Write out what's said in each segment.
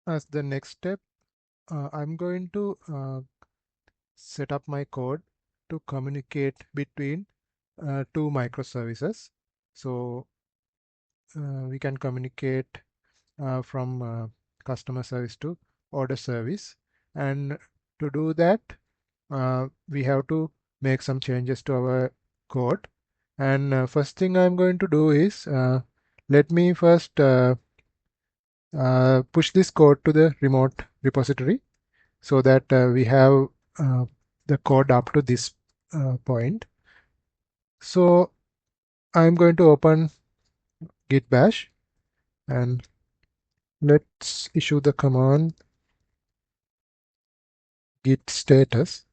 As the next step, I'm going to set up my code to communicate between two microservices. So we can communicate from customer service to order service. And to do that, we have to make some changes to our code. And first thing I'm going to do is let me first push this code to the remote repository so that we have uh, the code up to this point. So I'm going to open git bash and let's issue the command git status,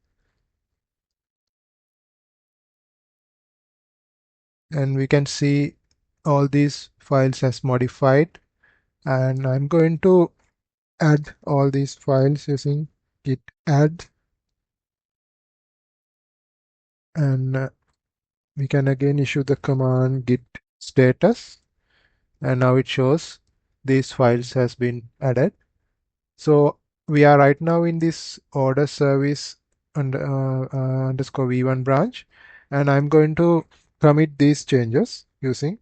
and we can see all these files as modified, and I'm going to add all these files using git add, and we can again issue the command git status, and now it shows these files has been added. So we are right now in this order service underscore v1 branch, and I'm going to commit these changes using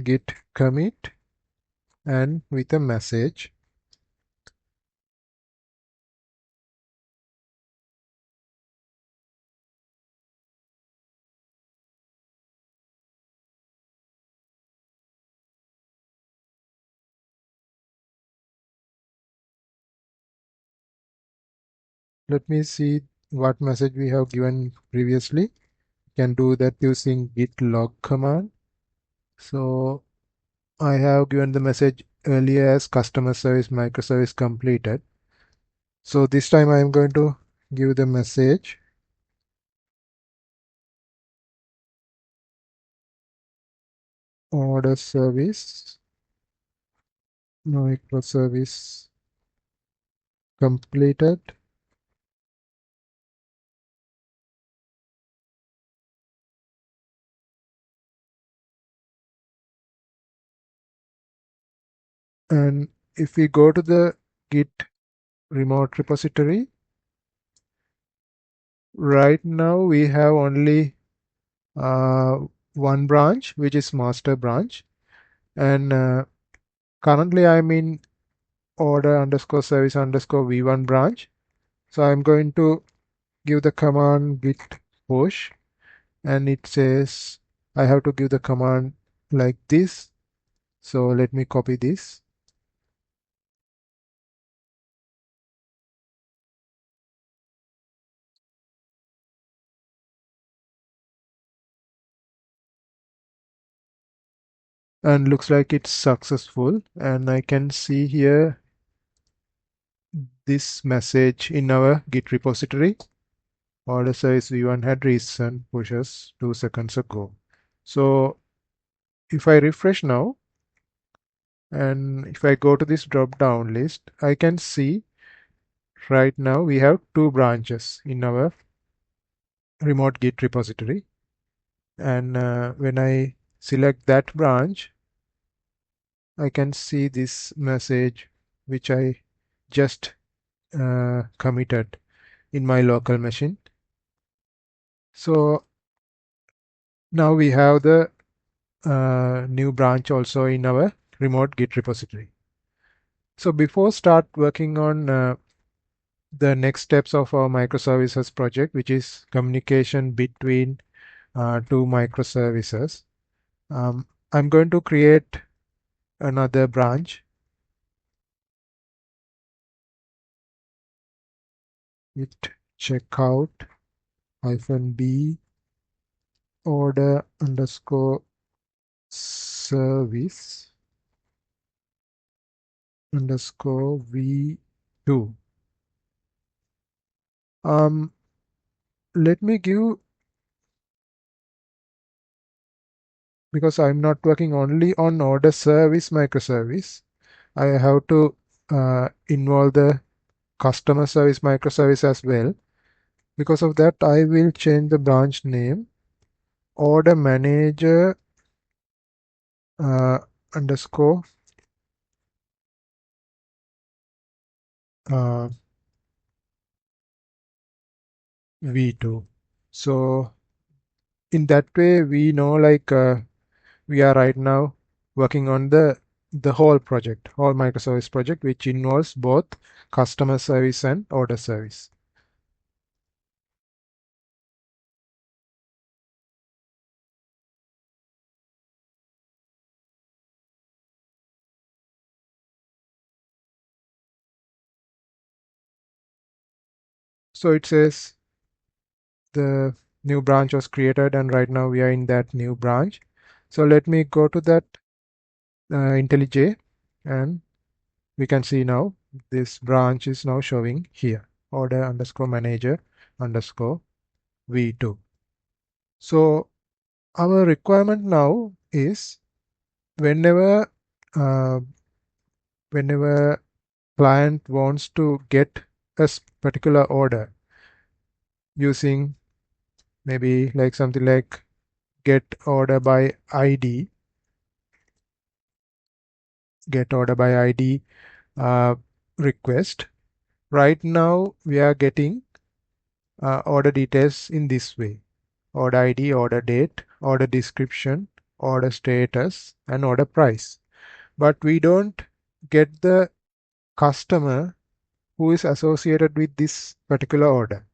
git commit and with a message. Let me see what message we have given previously. Can do that using git log command. So I have given the message earlier as customer service microservice completed. So this time I am going to give the message order service microservice completed. And if we go to the git remote repository, right now we have only uh, one branch, which is master branch, and currently I'm in order underscore service underscore v1 branch. So I'm going to give the command git push, and it says I have to give the command like this. So let me copy this. And looks like it's successful, and I can see here this message in our git repository. Order service v1 had recent pushes 2 seconds ago. So if I refresh now, and if I go to this drop down list, I can see right now we have two branches in our remote git repository. And when I select that branch, I can see this message which I just committed in my local machine. So now we have the new branch also in our remote git repository. So before start working on the next steps of our microservices project, which is communication between two microservices, I'm going to create another branch. Git checkout -b order underscore service underscore v2. Let me give, because I'm not working only on order service microservice, I have to involve the customer service microservice as well. Because of that, I will change the branch name order manager underscore uh, V2. So in that way, we know like we are right now working on the whole project, whole microservice project, which involves both customer service and order service. So it says the new branch was created, and right now we are in that new branch. So let me go to that IntelliJ, and we can see now this branch is now showing here, order underscore manager underscore V2. So our requirement now is whenever uh, whenever client wants to get a particular order using maybe like something like get order by ID, get order by ID request. Right now we are getting order details in this way: order ID, order date, order description, order status, and order price. But we don't get the customer who is associated with this particular order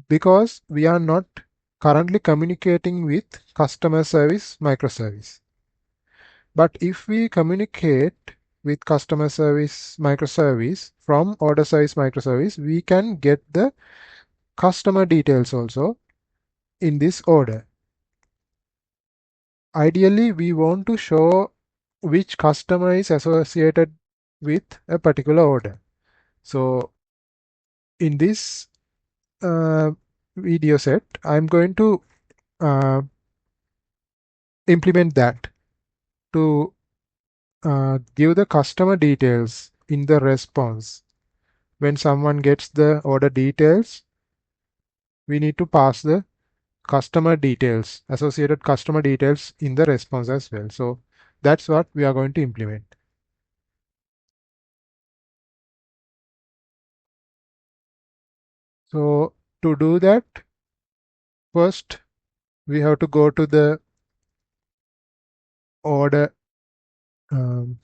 because we are not currently communicating with customer service microservice. But if we communicate with customer service microservice from order service microservice, we can get the customer details also in this order. Ideally, we want to show which customer is associated with a particular order. So in this uh, video set, I'm going to uh, implement that to give the customer details in the response. When someone gets the order details, we need to pass the customer details, associated customer details in the response as well. So that's what we are going to implement. So to do that, first we have to go to the order um,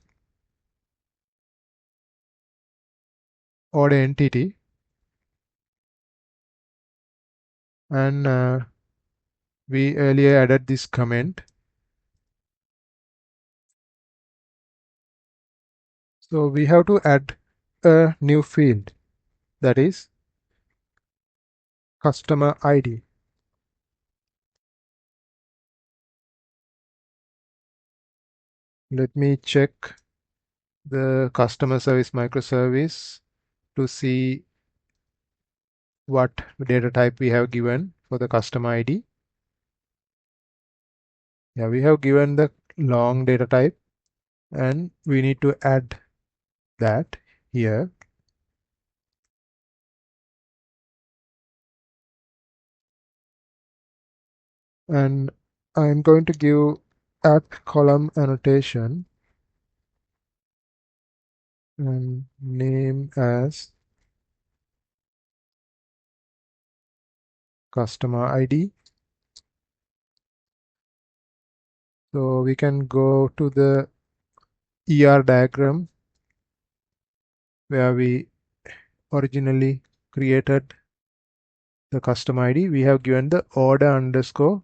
order entity, and we earlier added this comment. So we have to add a new field, that is customer ID. Let me check the customer service microservice to see what data type we have given for the customer ID. Yeah, we have given the long data type, and we need to add that here. And I'm going to give at column annotation and name as customer ID. So we can go to the ER diagram where we originally created the customer ID. We have given the order underscore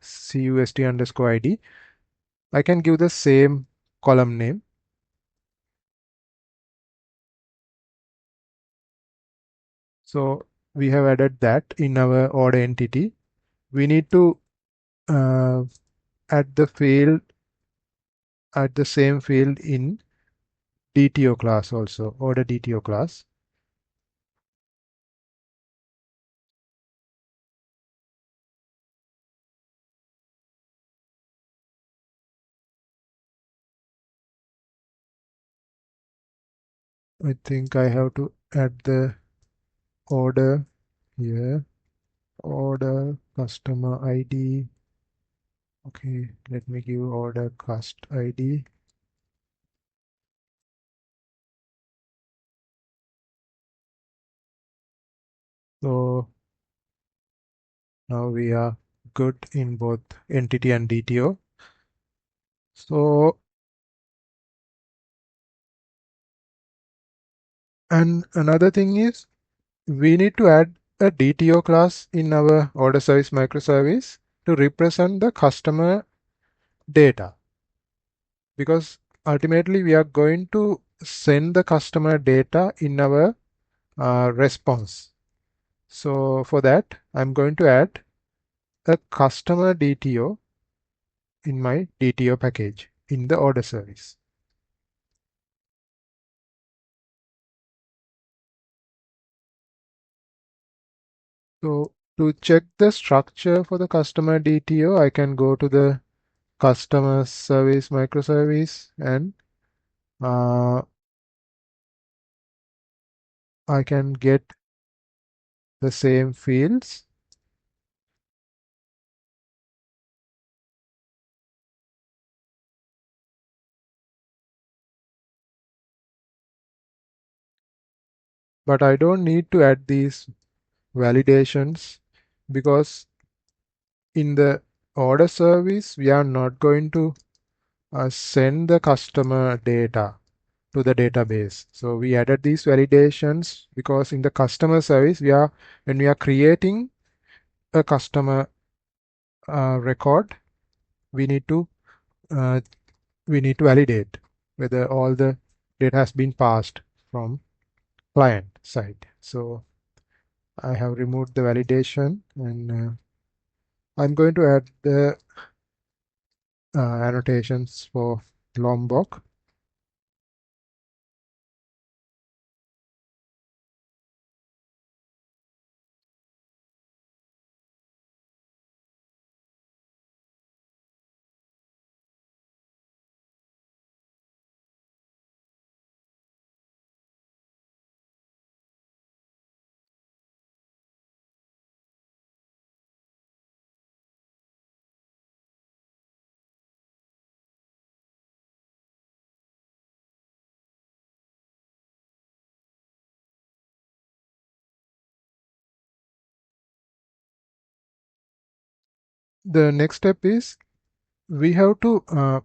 CUST underscore ID. I can give the same column name. So we have added that in our order entity. We need to uh, add the field, add the same field in DTO class also, order DTO class. I think I have to add the order here, order customer ID. Okay, let me give order cust ID. Now we are good in both entity and DTO. So, and another thing is we need to add a DTO class in our order service microservice to represent the customer data, because ultimately we are going to send the customer data in our response. So for that, I'm going to add a customer DTO in my DTO package in the order service. So to check the structure for the customer DTO, I can go to the Customer Service Microservice and I can get the same fields, but I don't need to add these validations because in the order service, we are not going to send the customer data to the database. So we added these validations because in the customer service, when we are creating a customer record, we need to uh, validate whether all the data has been passed from client side. So I have removed the validation, and I'm going to add the annotations for Lombok. The next step is we have to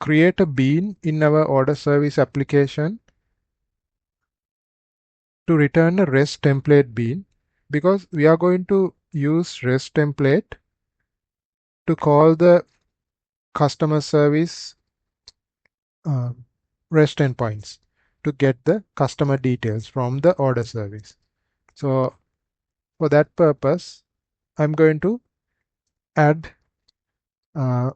create a bean in our order service application to return a REST template bean, because we are going to use REST template to call the customer service uh, REST endpoints to get the customer details from the order service. So for that purpose, I'm going to add uh,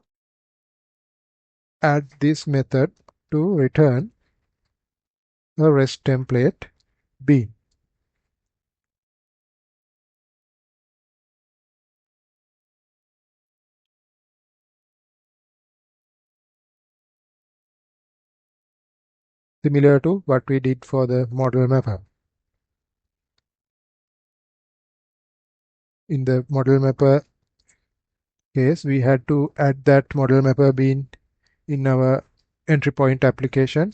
this method to return a REST template bean. Similar to what we did for the model mapper. In the model mapper case, we had to add that model mapper bean in our entry point application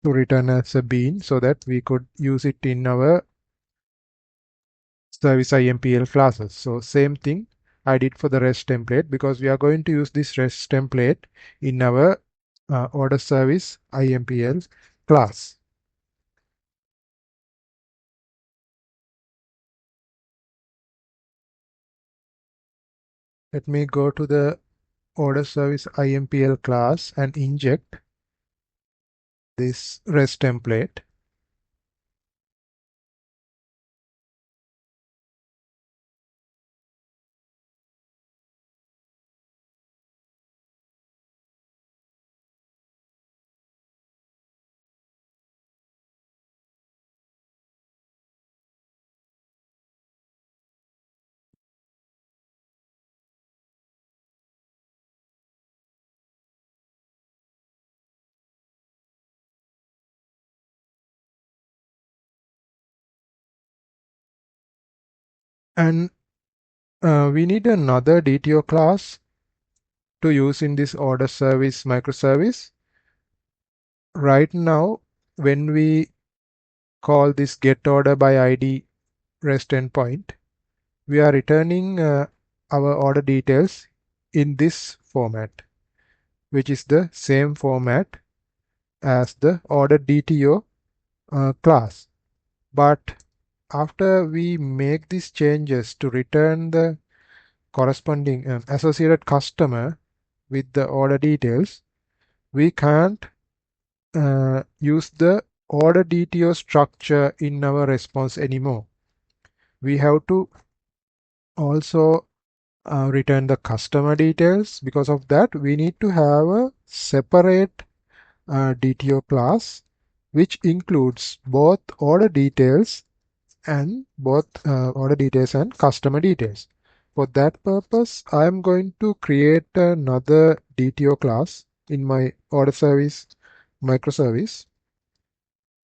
to return as a bean so that we could use it in our service IMPL classes. So same thing I did for the REST template, because we are going to use this REST template in our order service IMPL class. Let me go to the order service IMPL class and inject this REST template. And we need another DTO class to use in this order service microservice. Right now, when we call this get order by ID REST endpoint, we are returning our order details in this format, which is the same format as the order DTO class. But after we make these changes to return the corresponding associated customer with the order details, we can't use the order DTO structure in our response anymore. We have to also return the customer details. Because of that, we need to have a separate DTO class which includes both order details and customer details. For that purpose, I am going to create another DTO class in my order service microservice,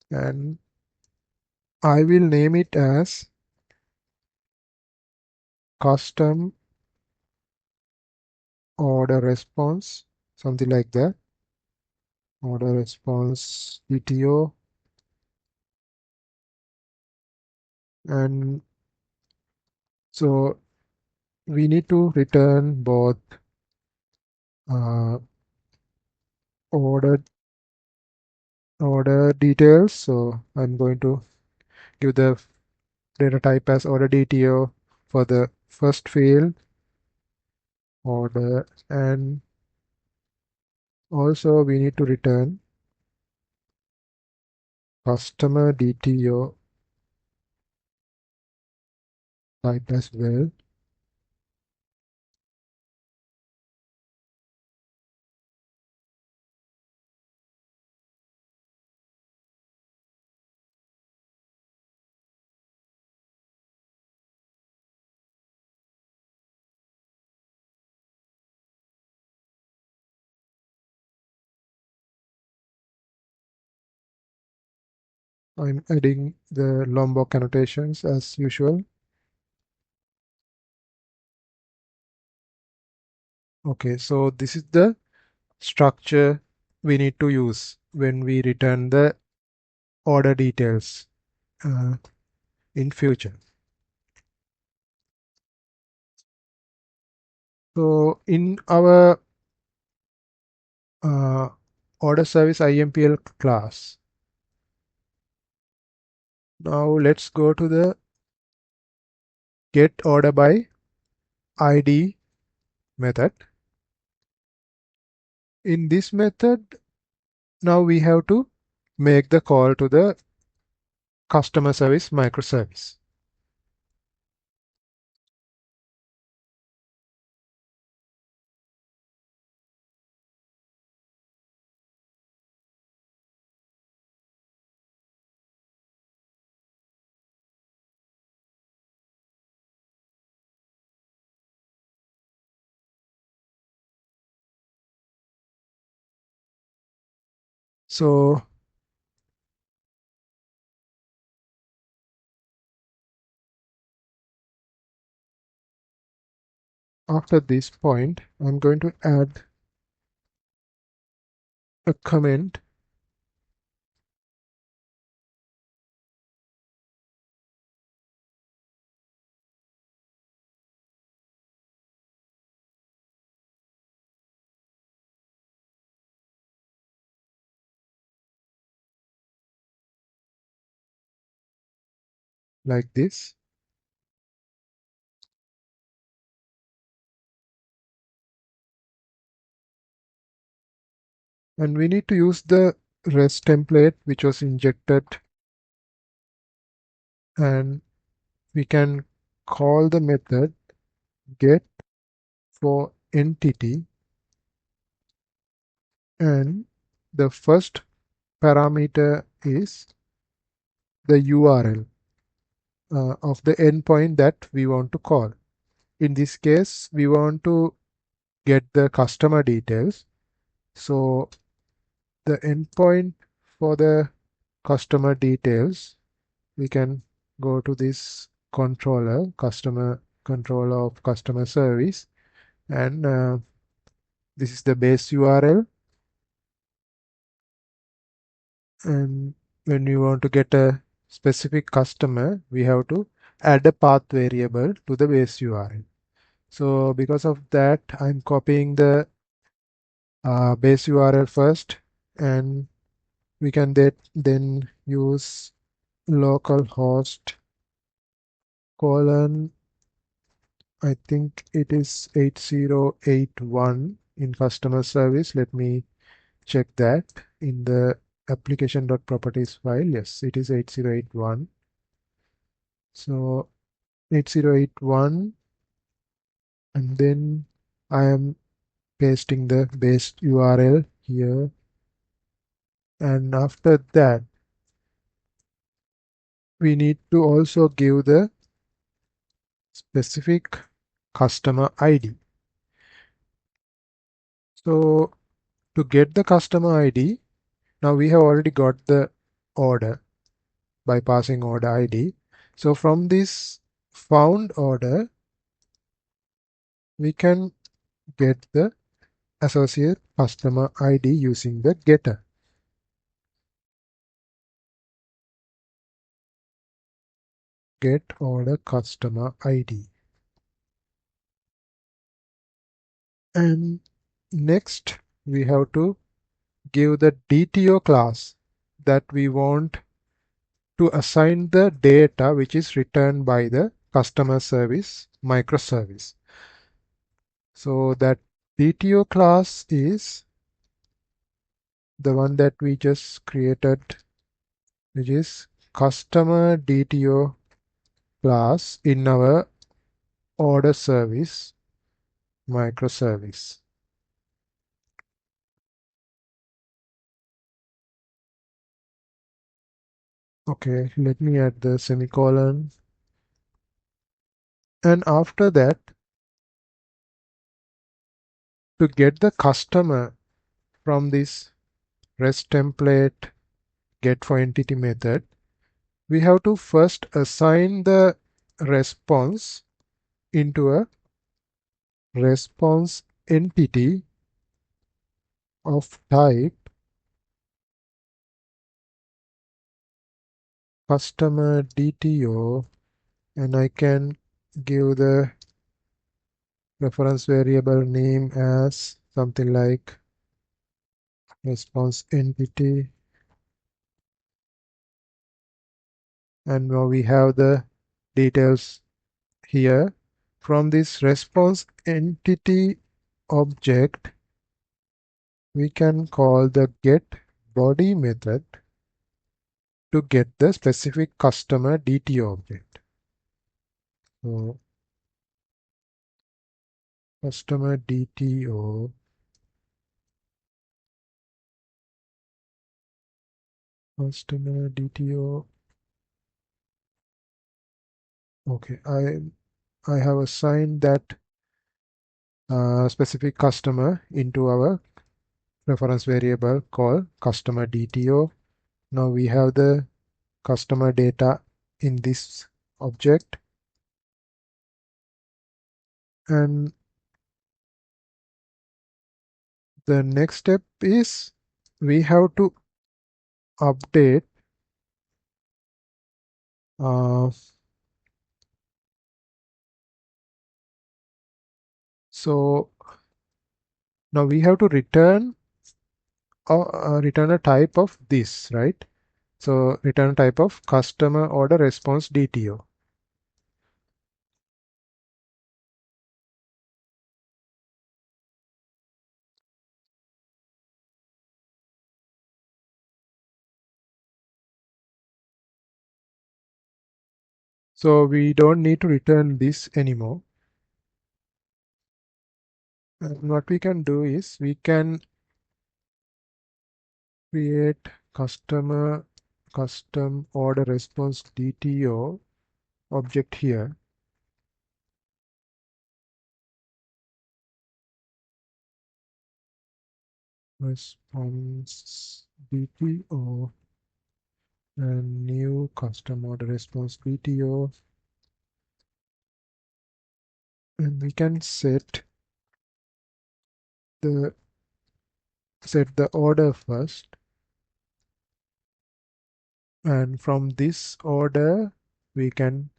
and I will name it as custom order response, something like that. Order response DTO, and so we need to return both uh, order details. So I'm going to give the data type as order DTO for the first field order, and also we need to return customer DTO type as well. I'm adding the Lombok annotations as usual. Okay, so this is the structure we need to use when we return the order details in future. So in our order service IMPL class, now let's go to the get order by ID method. In this method, now we have to make the call to the customer service microservice. So after this point, I'm going to add a comment like this. And we need to use the REST template which was injected, and we can call the method get for entity, and the first parameter is the URL of the endpoint that we want to call. In this case, we want to get the customer details. So the endpoint for the customer details, we can go to this controller, customer controller of customer service, and this is the base URL. And when we want to get a specific customer, we have to add a path variable to the base URL. So because of that, I'm copying the base URL first, and we can then use localhost colon, I think it is 8081 in customer service. Let me check that in the application.properties file. Yes, it is 8081. So 8081, and then I am pasting the base URL here, and after that we need to also give the specific customer ID. So to get the customer ID, now we have already got the order by passing order ID. So from this found order, we can get the associate customer ID using the getter. Get order customer ID. And next we have to give the DTO class that we want to assign the data which is returned by the customer service microservice. So that DTO class is the one that we just created, which is customer DTO class in our order service microservice. Okay, let me add the semicolon. And after that, to get the customer from this REST template get for entity method, we have to first assign the response into a response entity of type customer DTO, and I can give the reference variable name as something like response entity, and now we have the details here. From this response entity object, we can call the get body method to get the specific customer DTO object. So customer DTO, customer DTO. Okay, I have assigned that specific customer into our reference variable called customer DTO. Now we have the customer data in this object, and the next step is we have to update uh, so now we have to return return a type of this, right? So return type of customer order response DTO. So we don't need to return this anymore. And what we can do is we can create custom order response DTO object here. Response DTO and new custom order response DTO, and we can the set the order first, and from this order we can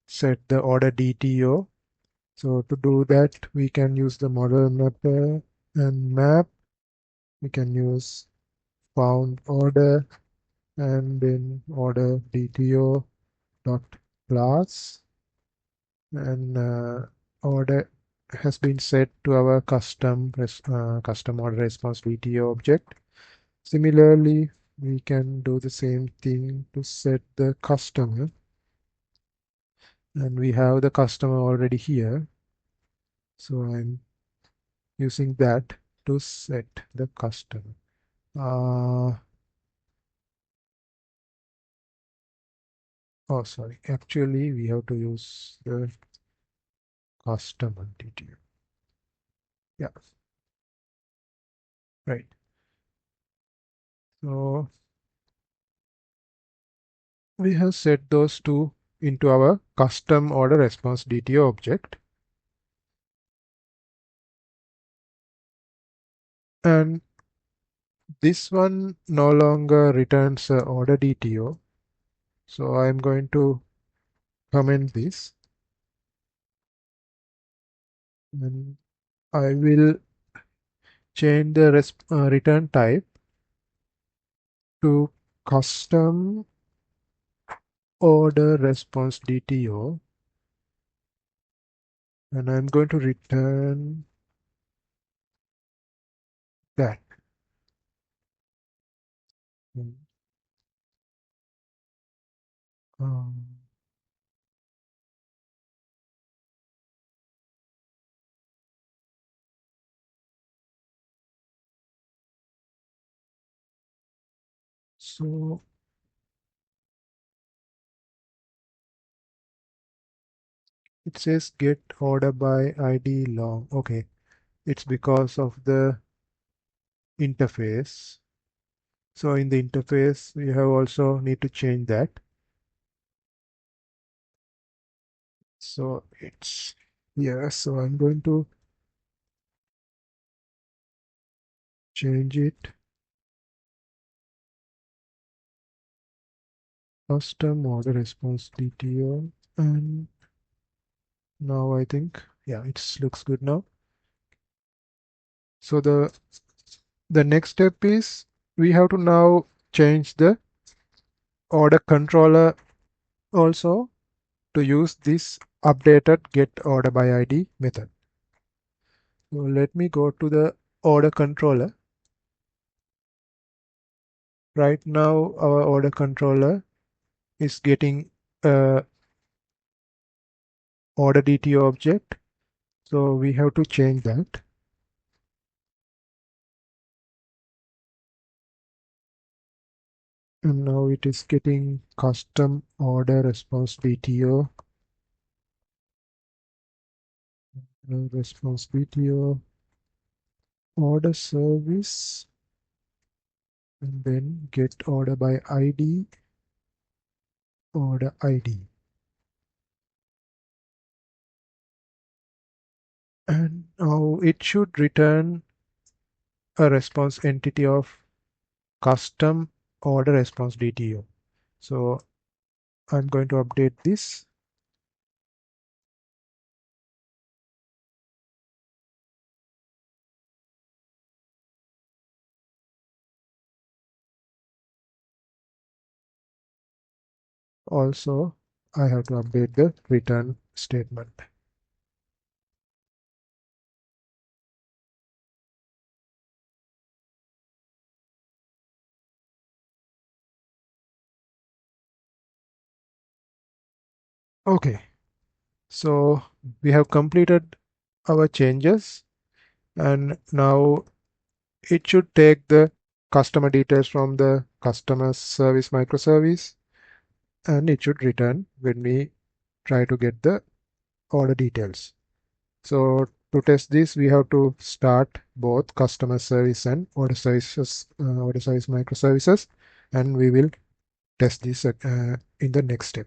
set the order DTO. So to do that, we can use the model mapper and map. We can use found order and then order DTO dot class, and order has been set to our custom order response DTO object. Similarly, we can do the same thing to set the customer, and we have the customer already here. So I'm using that to set the customer. Oh, sorry. Actually, we have to use the customer DTO. Yeah, right. So we have set those two into our custom order response DTO object. And this one no longer returns order DTO. So I'm going to comment this, and I will change the return type to custom order response DTO, and I'm going to return that. Um, so it says get order by ID long. Okay, it's because of the interface. So in the interface, we have also need to change that. So it's yeah. So I'm going to change it. Custom order response DTO, and now I think yeah, it looks good now. So the next step is we have to now change the order controller also to use this updated get order by ID method. So let me go to the order controller. Right now our order controller is getting a order DTO object. So we have to change that. And now it is getting custom order response DTO. Response DTO order service, and then get order by ID, order ID. And now it should return a response entity of custom order response DTO. So I'm going to update this. Also, I have to update the return statement. Okay, so we have completed our changes, and now it should take the customer details from the customer service microservice, and it should return when we try to get the order details. So to test this, we have to start both customer service and order services, order service microservices, and we will test this in the next step.